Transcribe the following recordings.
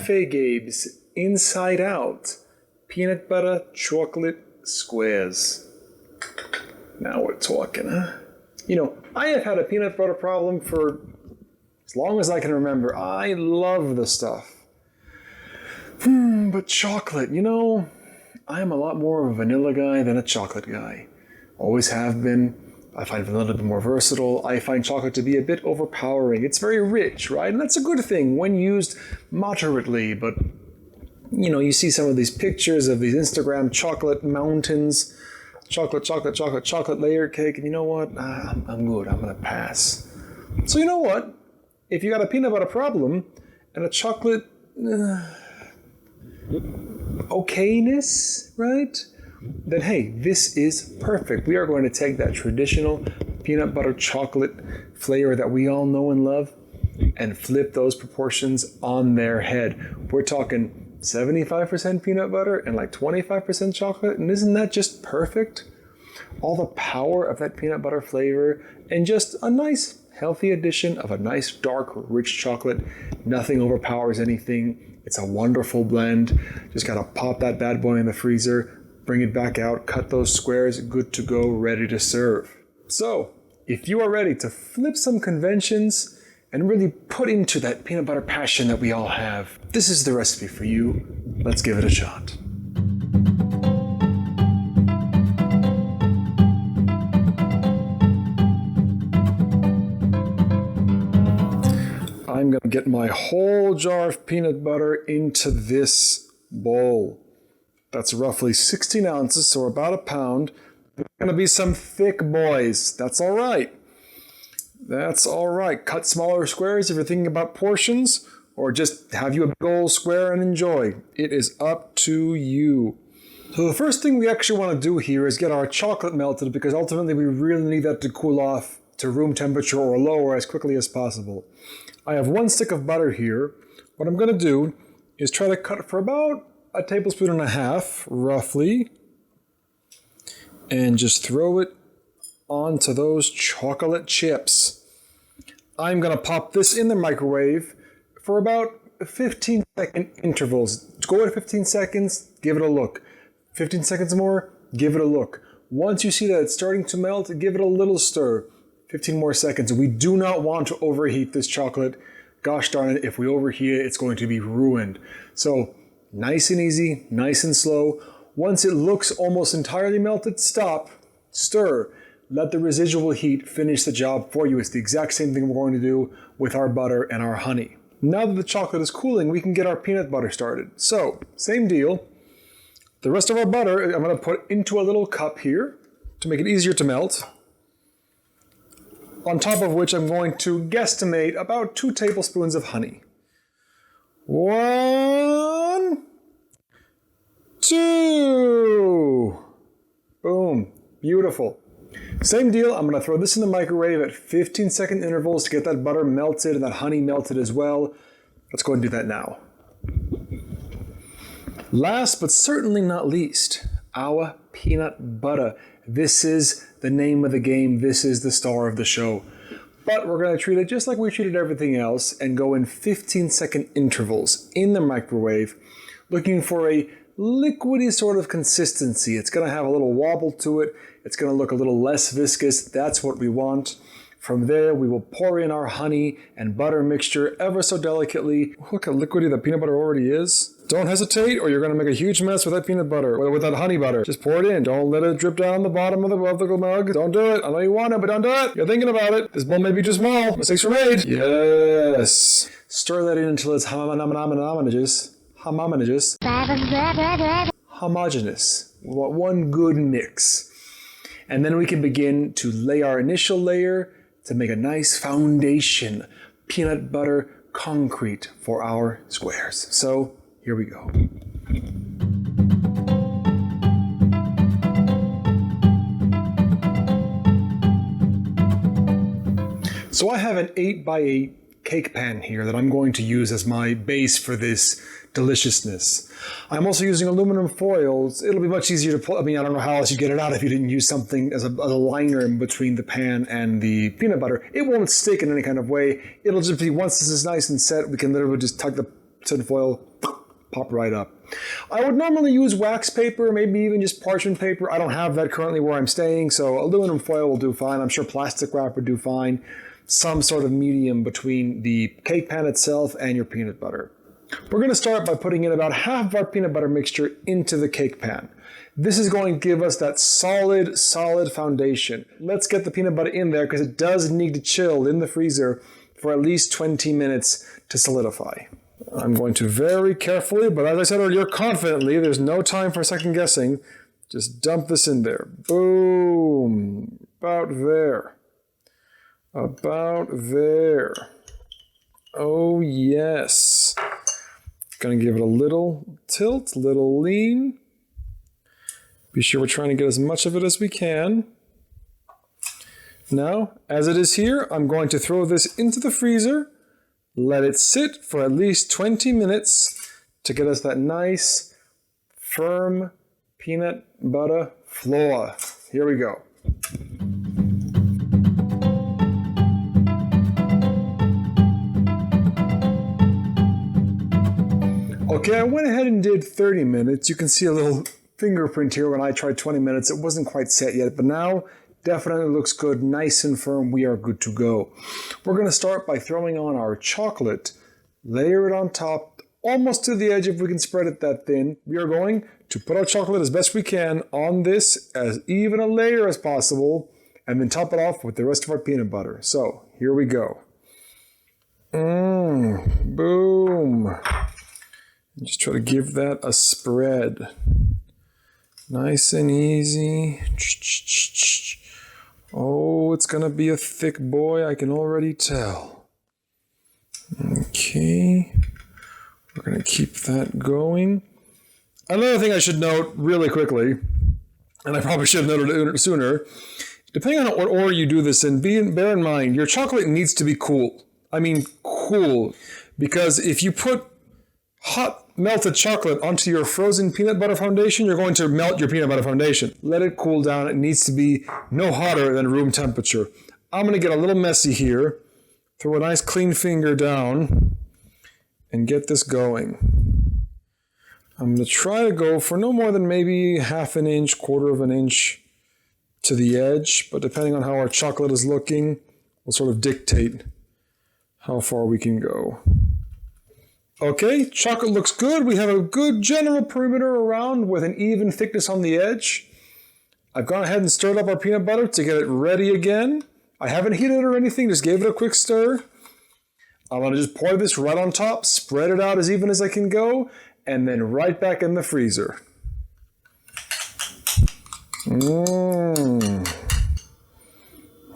Café Gabe's Inside Out Peanut Butter Chocolate Squares. Now we're talking, huh? You know, I have had a peanut butter problem for as long as I can remember. I love the stuff. But chocolate, you know, I am a lot more of a vanilla guy than a chocolate guy. Always have been. I find vanilla to be more versatile. I find chocolate to be a bit overpowering. It's very rich, right? And that's a good thing when used moderately. But, you know, you see some of these pictures of these Instagram chocolate mountains, chocolate layer cake, and you know what? I'm good. I'm going to pass. So you know what? If you got a peanut butter problem and a chocolate okayness, right? Then hey, this is perfect. We are going to take that traditional peanut butter chocolate flavor that we all know and love and flip those proportions on their head. We're talking 75% peanut butter and like 25% chocolate, and isn't that just perfect? All the power of that peanut butter flavor and just a nice healthy addition of a nice dark rich chocolate. Nothing overpowers anything. It's a wonderful blend. Just gotta pop that bad boy in the freezer, bring it back out, cut those squares, good to go, ready to serve. So, if you are ready to flip some conventions and really put into that peanut butter passion that we all have, this is the recipe for you. Let's give it a shot. I'm gonna get my whole jar of peanut butter into this bowl. That's roughly 16 ounces, so about a pound. There's going to be some thick boys. That's all right. That's all right. Cut smaller squares if you're thinking about portions, or just have you a big old square and enjoy. It is up to you. So the first thing we actually want to do here is get our chocolate melted, because ultimately we really need that to cool off to room temperature or lower as quickly as possible. I have 1 stick of butter here. What I'm going to do is try to cut for about a tablespoon and a half, roughly, and just throw it onto those chocolate chips. I'm gonna pop this in the microwave for about 15-second intervals. Go at 15 seconds, give it a look. 15 seconds more, give it a look. Once you see that it's starting to melt, give it a little stir. 15 more seconds. We do not want to overheat this chocolate. Gosh darn it, if we overheat it, it's going to be ruined. So, nice and easy, nice and slow. Once it looks almost entirely melted, stop, stir, let the residual heat finish the job for you. It's the exact same thing we're going to do with our butter and our honey. Now that the chocolate is cooling, we can get our peanut butter started. So, same deal. The rest of our butter, I'm going to put into a little cup here to make it easier to melt. On top of which I'm going to guesstimate about 2 tablespoons of honey. 1, 2. Boom. Beautiful. Same deal. I'm going to throw this in the microwave at 15-second intervals to get that butter melted and that honey melted as well. Let's go and do that now. Last but certainly not least, our peanut butter. This is the name of the game. This is the star of the show. But we're going to treat it just like we treated everything else and go in 15-second intervals in the microwave, looking for a liquidy sort of consistency. It's going to have a little wobble to it. It's going to look a little less viscous. That's what we want. From there, we will pour in our honey and butter mixture ever so delicately. Look how liquidy the peanut butter already is. Don't hesitate, or you're going to make a huge mess with that peanut butter, or with that honey butter. Just pour it in. Don't let it drip down the bottom of the mug. Don't do it. I know you want it, but don't do it. You're thinking about it. This bowl may be too small. Mistakes were made. Yes. Stir that in until it's homogeneous. We want one good mix. And then we can begin to lay our initial layer to make a nice foundation, peanut butter concrete for our squares. So here we go. So I have an 8x8 cake pan here that I'm going to use as my base for this deliciousness. I'm also using aluminum foils. It'll be much easier to pull. I mean, I don't know how else you get it out if you didn't use something as a liner in between the pan and the peanut butter. It won't stick in any kind of way. It'll just be, once this is nice and set, we can literally just tuck the tin foil pop right up. I would normally use wax paper, maybe even just parchment paper. I don't have that currently where I'm staying, so aluminum foil will do fine. I'm sure plastic wrap would do fine. Some sort of medium between the cake pan itself and your peanut butter. We're going to start by putting in about half of our peanut butter mixture into the cake pan. This is going to give us that solid foundation. Let's get the peanut butter in there because it does need to chill in the freezer for at least 20 minutes to solidify. I'm going to very carefully, but as I said earlier, confidently, there's no time for second guessing, just dump this in there. Boom. About there. About there. Oh yes. Gonna give it a little tilt, little lean. Be sure we're trying to get as much of it as we can. Now, as it is here, I'm going to throw this into the freezer, let it sit for at least 20 minutes to get us that nice, firm peanut butter floor. Here we go. Okay, I went ahead and did 30 minutes. You can see a little fingerprint here when I tried 20 minutes. It wasn't quite set yet, but now definitely looks good, nice and firm. We are good to go. We're going to start by throwing on our chocolate, layer it on top, almost to the edge if we can spread it that thin. We are going to put our chocolate as best we can on this, as even a layer as possible, and then top it off with the rest of our peanut butter. So, here we go. Boom. Just try to give that a spread. Nice and easy. Oh, it's gonna be a thick boy, I can already tell. Okay. We're gonna keep that going. Another thing I should note really quickly, and I probably should have noted it sooner, depending on what order you do this in, bear in mind, your chocolate needs to be cool. I mean cool. Because if you put hot melted chocolate onto your frozen peanut butter foundation, you're going to melt your peanut butter foundation. Let it cool down. It needs to be no hotter than room temperature. I'm going to get a little messy here. Throw a nice clean finger down and get this going. I'm going to try to go for no more than maybe half an inch, quarter of an inch to the edge, but depending on how our chocolate is looking, will sort of dictate how far we can go. Okay, chocolate looks good. We have a good general perimeter around with an even thickness on the edge. I've gone ahead and stirred up our peanut butter to get it ready again. I haven't heated it or anything, just gave it a quick stir. I'm going to just pour this right on top, spread it out as even as I can go, and then right back in the freezer.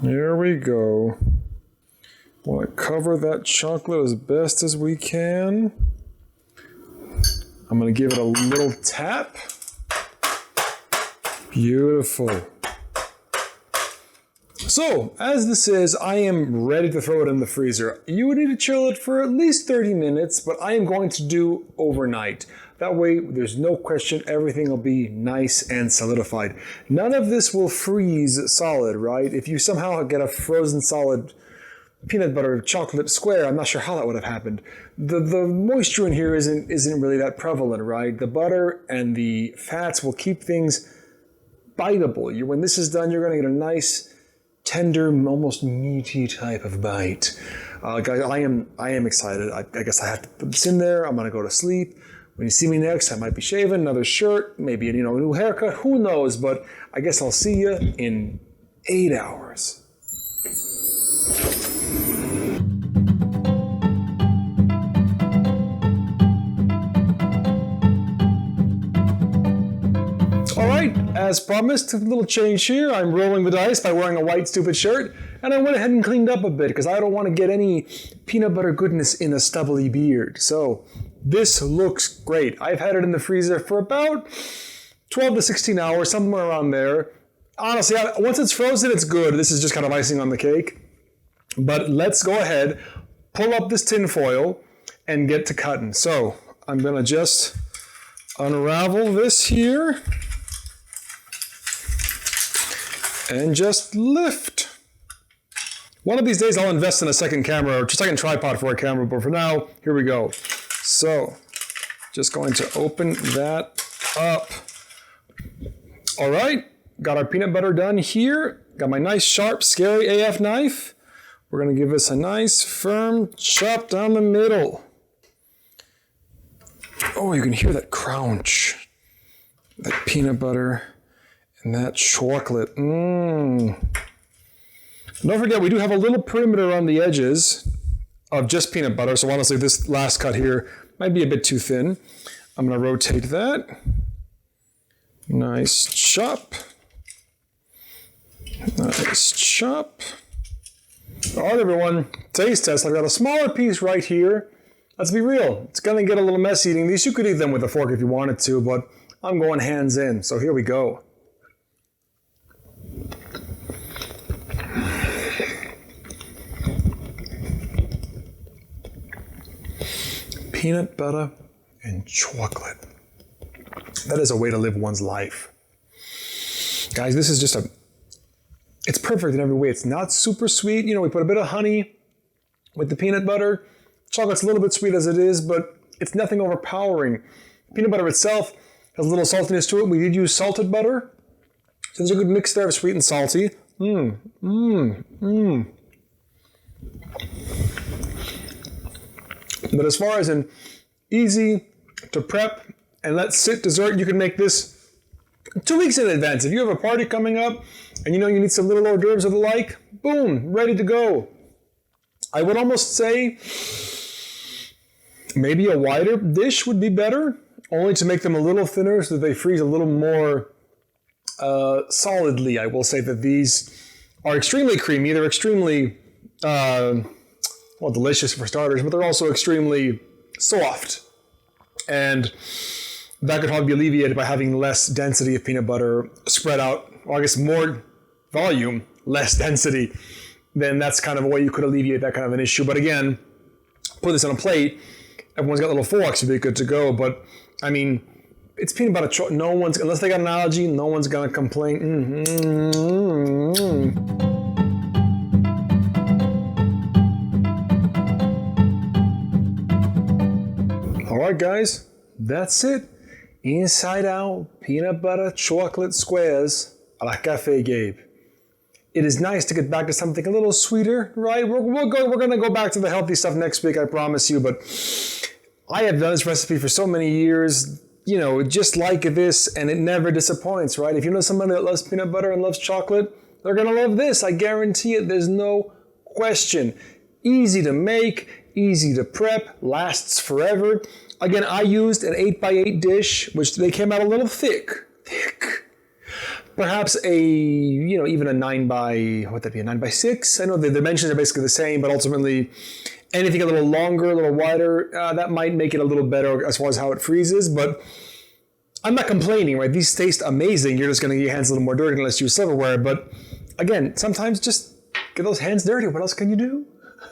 Here we go. Want to cover that chocolate as best as we can. I'm going to give it a little tap. Beautiful. So, as this is, I am ready to throw it in the freezer. You would need to chill it for at least 30 minutes, but I am going to do overnight. That way, there's no question, everything will be nice and solidified. None of this will freeze solid, right? If you somehow get a frozen solid peanut butter chocolate square, I'm not sure how that would have happened. The moisture in here isn't really that prevalent, right? The butter and the fats will keep things biteable. When this is done, you're going to get a nice, tender, almost meaty type of bite. Guys, I am excited. I guess I have to put this in there. I'm going to go to sleep. When you see me next, I might be shaving, another shirt, maybe a new haircut. Who knows? But I guess I'll see you in 8 hours. Alright, as promised, a little change here. I'm rolling the dice by wearing a white stupid shirt, and I went ahead and cleaned up a bit because I don't want to get any peanut butter goodness in a stubbly beard. So, this looks great. I've had it in the freezer for about 12 to 16 hours, somewhere around there. Honestly, once it's frozen, it's good. This is just kind of icing on the cake. But let's go ahead, pull up this tin foil, and get to cutting. So, I'm going to just unravel this here. And just lift. One of these days I'll invest in a second camera or just a second tripod for a camera, but for now, here we go. So, Just going to open that up. All right, got our peanut butter done here. Got my nice, sharp, scary AF knife. We're gonna give this a nice, firm chop down the middle. Oh, you can hear that crunch. That peanut butter and that chocolate. Don't forget, we do have a little perimeter on the edges of just peanut butter. So honestly, this last cut here might be a bit too thin. I'm gonna rotate that. Nice chop. Nice chop. All right, everyone, taste test. I've got a smaller piece right here. Let's be real, it's gonna get a little messy eating these. You could eat them with a fork if you wanted to, but I'm going hands in, so here we go. Peanut butter and chocolate. That is a way to live one's life. Guys, this is just it's perfect in every way. It's not super sweet. You know, we put a bit of honey with the peanut butter. Chocolate's a little bit sweet as it is, but it's nothing overpowering. Peanut butter itself has a little saltiness to it. We did use salted butter. So there's a good mix there of sweet and salty. But as far as an easy to prep and let sit dessert, you can make this 2 weeks in advance. If you have a party coming up and you know you need some little hors d'oeuvres or the like, boom, ready to go. I would almost say maybe a wider dish would be better, only to make them a little thinner so that they freeze a little more solidly. I will say that these are extremely creamy. They're extremely, well, delicious for starters, but they're also extremely soft. And that could probably be alleviated by having less density of peanut butter spread out, or I guess more volume, less density. Then that's kind of a way you could alleviate that kind of an issue. But again, put this on a plate, everyone's got little forks, you'd be good to go. But I mean, it's peanut butter chocolate. No one's, unless they got an allergy, no one's gonna complain. All right, guys, that's it. Inside out peanut butter chocolate squares a la Café Gabe. It is nice to get back to something a little sweeter, right? We're going to go back to the healthy stuff next week, I promise you. But I have done this recipe for so many years, you know, just like this, and it never disappoints, right? If you know somebody that loves peanut butter and loves chocolate, they're going to love this. I guarantee it. There's no question. Easy to make, easy to prep, lasts forever. Again, I used an 8x8 dish, which they came out a little thick. Perhaps even a 9x6. I know the dimensions are basically the same, but ultimately anything a little longer, a little wider, that might make it a little better as far as how it freezes, but I'm not complaining, right? These taste amazing. You're just going to get your hands a little more dirty unless you use silverware, but again, sometimes just get those hands dirty. What else can you do?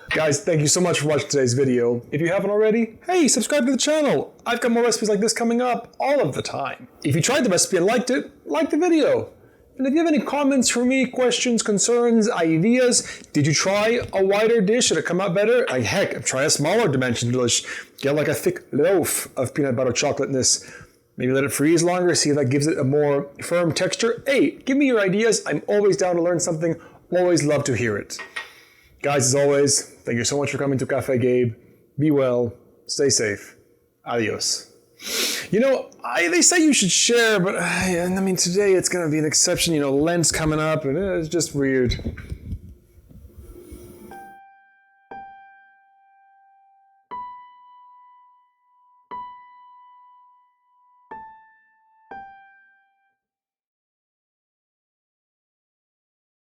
Guys, thank you so much for watching today's video. If you haven't already, hey, subscribe to the channel. I've got more recipes like this coming up all of the time. If you tried the recipe and liked it, like the video. And if you have any comments for me, questions, concerns, ideas, did you try a wider dish? Did it come out better? Heck, try a smaller dimension dish. Get like a thick loaf of peanut butter chocolateness. Maybe let it freeze longer, see if that gives it a more firm texture. Hey, give me your ideas. I'm always down to learn something. Always love to hear it. Guys, as always, thank you so much for coming to Café Gabe. Be well, stay safe. Adios. You know, they say you should share, but I mean, today it's going to be an exception. You know, Lent's coming up, and it's just weird.